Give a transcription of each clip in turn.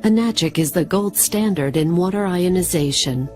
Enagic is the gold standard in water ionization.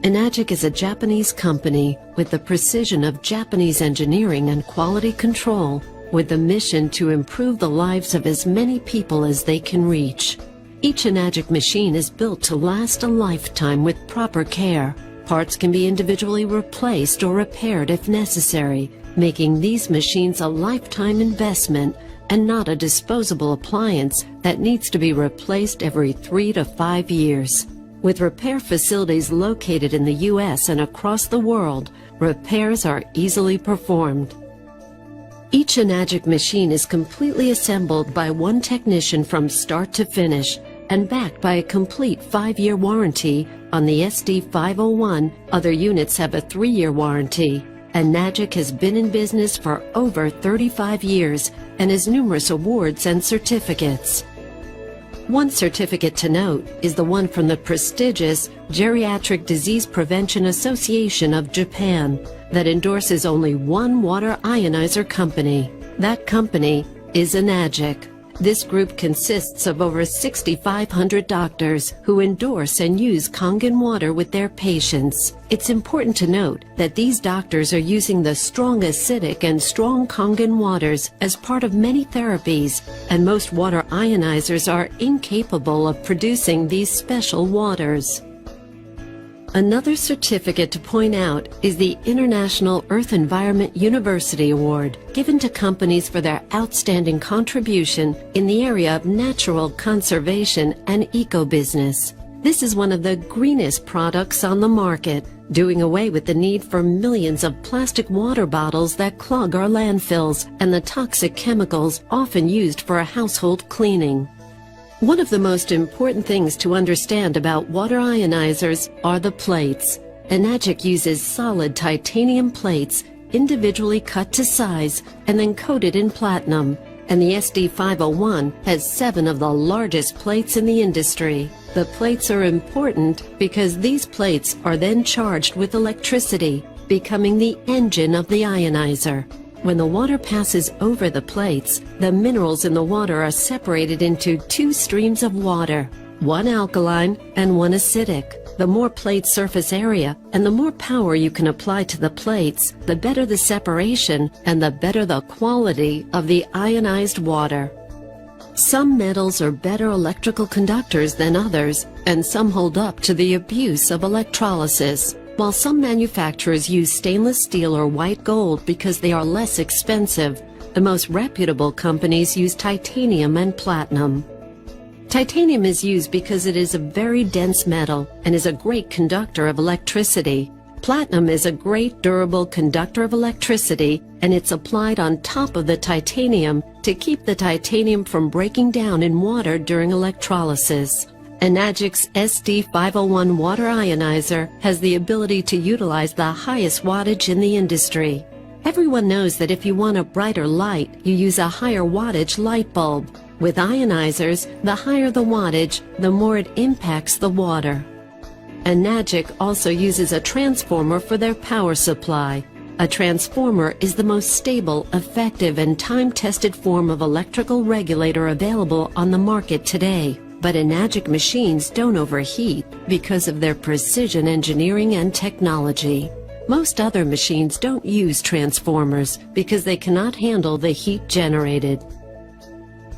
Enagic is a Japanese company with the precision of Japanese engineering and quality control, with the mission to improve the lives of as many people as they can reach. Each Enagic machine is built to last a lifetime with proper care. Parts can be individually replaced or repaired if necessary, making these machines a lifetime investment and not a disposable appliance that needs to be replaced every 3 to 5 years. With repair facilities located in the U.S. and across the world, repairs are easily performed. Each Enagic machine is completely assembled by one technician from start to finish and backed by a complete 5-year warranty. On the SD501, other units have a 3-year warranty. Enagic has been in business for over 35 years and has numerous awards and certificates. One certificate to note is the one from the prestigious Geriatric Disease Prevention Association of Japan that endorses only one water ionizer company. That company is Enagic. This group consists of over 6,500 doctors who endorse and use Kangen Water with their patients. It's important to note that these doctors are using the strong acidic and strong Kangen waters as part of many therapies, and most water ionizers are incapable of producing these special waters. Another certificate to point out is the International Earth Environment University Award, given to companies for their outstanding contribution in the area of natural conservation and eco-business. This is one of the greenest products on the market, doing away with the need for millions of plastic water bottles that clog our landfills and the toxic chemicals often used for household cleaning. One of the most important things to understand about water ionizers are the plates. Enagic uses solid titanium plates, individually cut to size and then coated in platinum, and the SD501 has 7 of the largest plates in the industry. The plates are important because these plates are then charged with electricity, becoming the engine of the ionizer. When the water passes over the plates, the minerals in the water are separated into 2 streams of water, one alkaline and one acidic. The more plate surface area and the more power you can apply to the plates, the better the separation and the better the quality of the ionized water. Some metals are better electrical conductors than others, and some hold up to the abuse of electrolysis. While some manufacturers use stainless steel or white gold because they are less expensive, the most reputable companies use titanium and platinum. Titanium is used because it is a very dense metal and is a great conductor of electricity. Platinum is a great durable conductor of electricity, and it's applied on top of the titanium to keep the titanium from breaking down in water during electrolysis. Enagic's SD501 water ionizer has the ability to utilize the highest wattage in the industry. Everyone knows that if you want a brighter light, you use a higher wattage light bulb. With ionizers, the higher the wattage, the more it impacts the water. Enagic also uses a transformer for their power supply. A transformer is the most stable, effective, and time-tested form of electrical regulator available on the market today. But Enagic machines don't overheat because of their precision engineering and technology. Most other machines don't use transformers because they cannot handle the heat generated.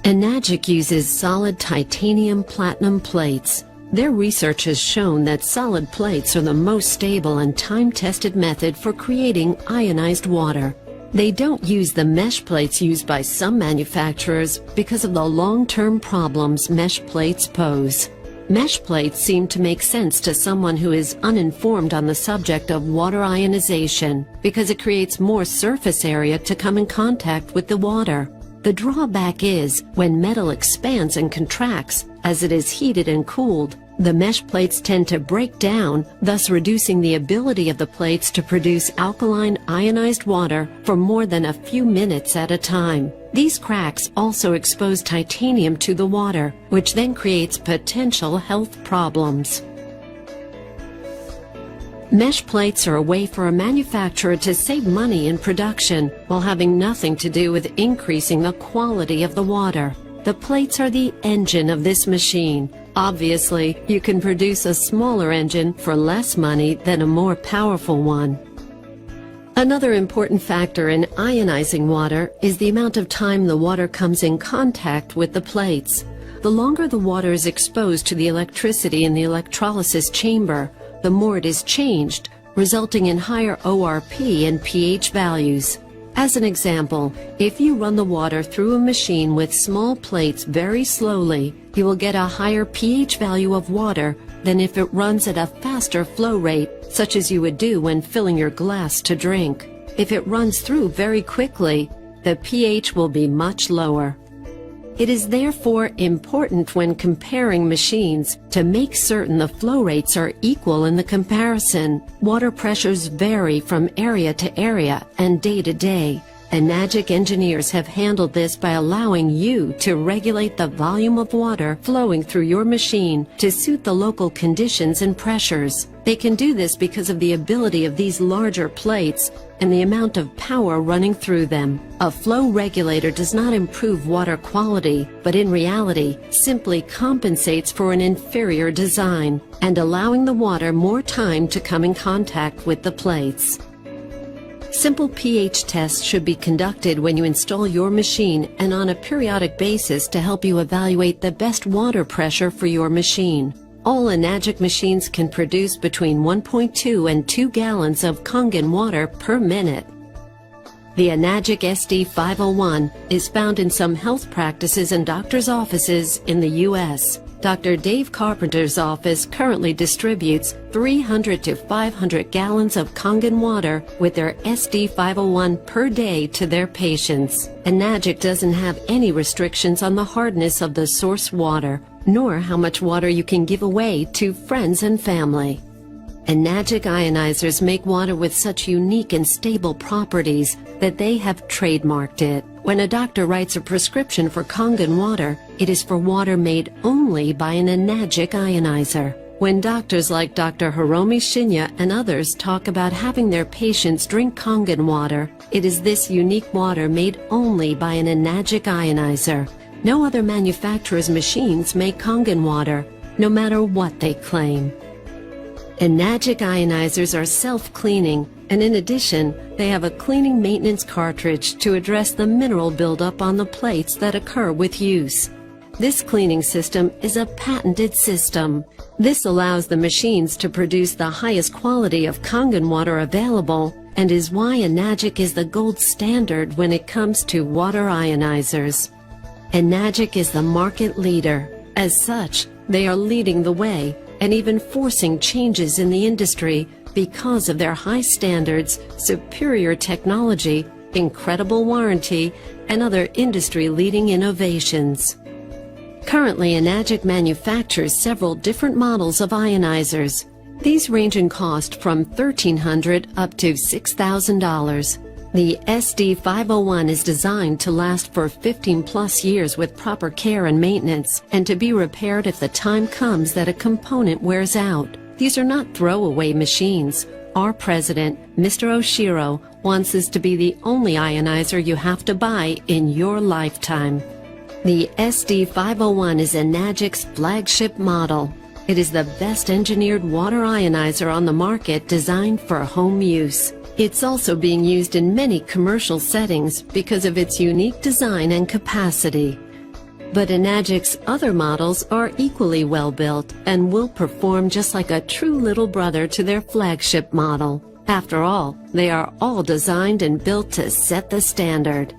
Enagic uses solid titanium platinum plates. Their research has shown that solid plates are the most stable and time-tested method for creating ionized water. They don't use the mesh plates used by some manufacturers because of the long-term problems mesh plates pose. Mesh plates seem to make sense to someone who is uninformed on the subject of water ionization because it creates more surface area to come in contact with the water. The drawback is when metal expands and contracts as it is heated and cooled, the mesh plates tend to break down, thus reducing the ability of the plates to produce alkaline ionized water for more than a few minutes at a time. These cracks also expose titanium to the water, which then creates potential health problems. Mesh plates are a way for a manufacturer to save money in production while having nothing to do with increasing the quality of the water. The plates are the engine of this machine. Obviously, you can produce a smaller engine for less money than a more powerful one. Another important factor in ionizing water is the amount of time the water comes in contact with the plates. The longer the water is exposed to the electricity in the electrolysis chamber, the more it is changed, resulting in higher ORP and pH values. As an example, if you run the water through a machine with small plates very slowly, you will get a higher pH value of water than if it runs at a faster flow rate, such as you would do when filling your glass to drink. If it runs through very quickly, the pH will be much lower. It is therefore important when comparing machines to make certain the flow rates are equal in the comparison. Water pressures vary from area to area and day to day. Enagic engineers have handled this by allowing you to regulate the volume of water flowing through your machine to suit the local conditions and pressures. They can do this because of the ability of these larger plates and the amount of power running through them. A flow regulator does not improve water quality, but in reality simply compensates for an inferior design and allowing the water more time to come in contact with the plates. Simple pH tests should be conducted when you install your machine and on a periodic basis to help you evaluate the best water pressure for your machine. All Enagic machines can produce between 1.2 and 2 gallons of Kangen water per minute. The Enagic SD501 is found in some health practices and doctors' offices in the U.S. Dr. Dave Carpenter's office currently distributes 300 to 500 gallons of Kangen water with their SD501 per day to their patients. Enagic doesn't have any restrictions on the hardness of the source water, nor how much water you can give away to friends and family. Enagic ionizers make water with such unique and stable properties that they have trademarked it. When a doctor writes a prescription for Kangen water, it is for water made only by an Enagic ionizer. When doctors like Dr. Hiromi Shinya and others talk about having their patients drink Kangen water, it is this unique water made only by an Enagic ionizer. No other manufacturer's machines make Kangen water, no matter what they claim. Enagic ionizers are self-cleaning, and in addition, they have a cleaning maintenance cartridge to address the mineral buildup on the plates that occur with use. This cleaning system is a patented system. This allows the machines to produce the highest quality of Kangen water available and is why Enagic is the gold standard when it comes to water ionizers. Enagic is the market leader. As such, they are leading the way and even forcing changes in the industry because of their high standards, superior technology, incredible warranty, and other industry-leading innovations. Currently, Enagic manufactures several different models of ionizers. These range in cost from $1,300 up to $6,000. The SD501 is designed to last for 15+ years with proper care and maintenance, and to be repaired if the time comes that a component wears out. These are not throwaway machines. Our president, Mr. Oshiro, wants this to be the only ionizer you have to buy in your lifetime. The SD501 is Enagic's flagship model. It is the best engineered water ionizer on the market designed for home use. It's also being used in many commercial settings because of its unique design and capacity. But Enagic's other models are equally well built and will perform just like a true little brother to their flagship model. After all, they are all designed and built to set the standard.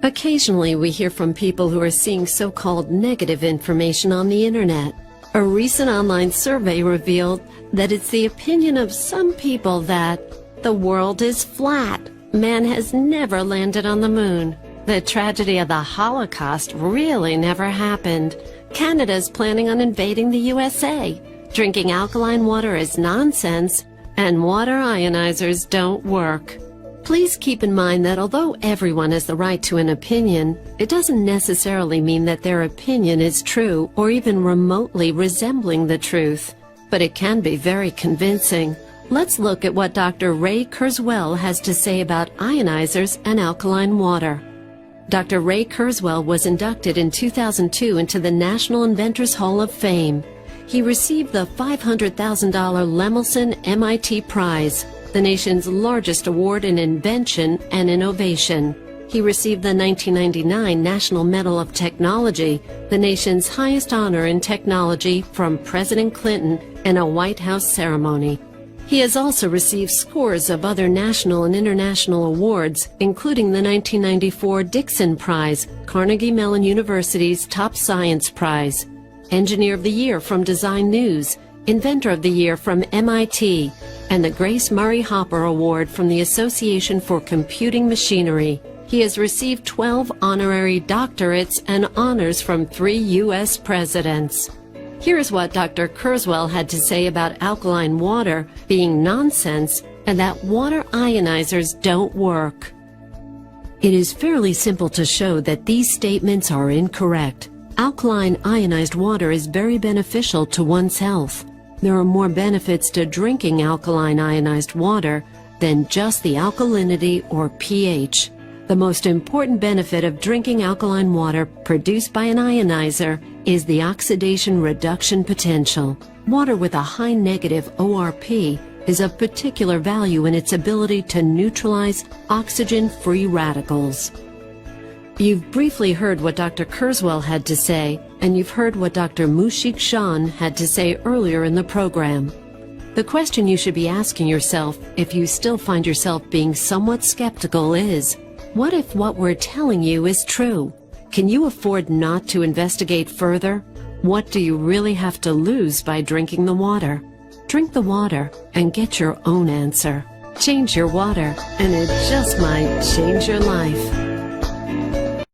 Occasionally we hear from people who are seeing so-called negative information on the internet. A recent online survey revealed that it's the opinion of some people that the world is flat. Man has never landed on the moon. The tragedy of the Holocaust really never happened. Canada's planning on invading the USA. Drinking alkaline water is nonsense, and water ionizers don't work. Please keep in mind that although everyone has the right to an opinion, it doesn't necessarily mean that their opinion is true or even remotely resembling the truth. But it can be very convincing. Let's look at what Dr. Ray Kurzweil has to say about ionizers and alkaline water. Dr. Ray Kurzweil was inducted in 2002 into the National Inventors Hall of Fame. He received the $500,000 Lemelson MIT Prize, the nation's largest award in invention and innovation. He received the 1999 National Medal of Technology, the nation's highest honor in technology, from President Clinton in a White House ceremony. He has also received scores of other national and international awards, including the 1994 Dixon Prize, Carnegie Mellon University's Top Science Prize, Engineer of the Year from Design News, Inventor of the Year from MIT, and the Grace Murray Hopper Award from the Association for Computing Machinery. He has received 12 honorary doctorates and honors from 3 U.S. presidents. Here's what Dr. Kurzweil had to say about alkaline water being nonsense and that water ionizers don't work. It is fairly simple to show that these statements are incorrect. Alkaline ionized water is very beneficial to one's health. There are more benefits to drinking alkaline ionized water than just the alkalinity or pH. The most important benefit of drinking alkaline water produced by an ionizer is the oxidation reduction potential. Water with a high negative ORP is of particular value in its ability to neutralize oxygen-free radicals. You've briefly heard what Dr. Kurzweil had to say, and you've heard what Dr. Mushik Shan had to say earlier in the program. The question you should be asking yourself, if you still find yourself being somewhat skeptical, is, what if what we're telling you is true? Can you afford not to investigate further? What do you really have to lose by drinking the water? Drink the water and get your own answer. Change your water, and it just might change your life.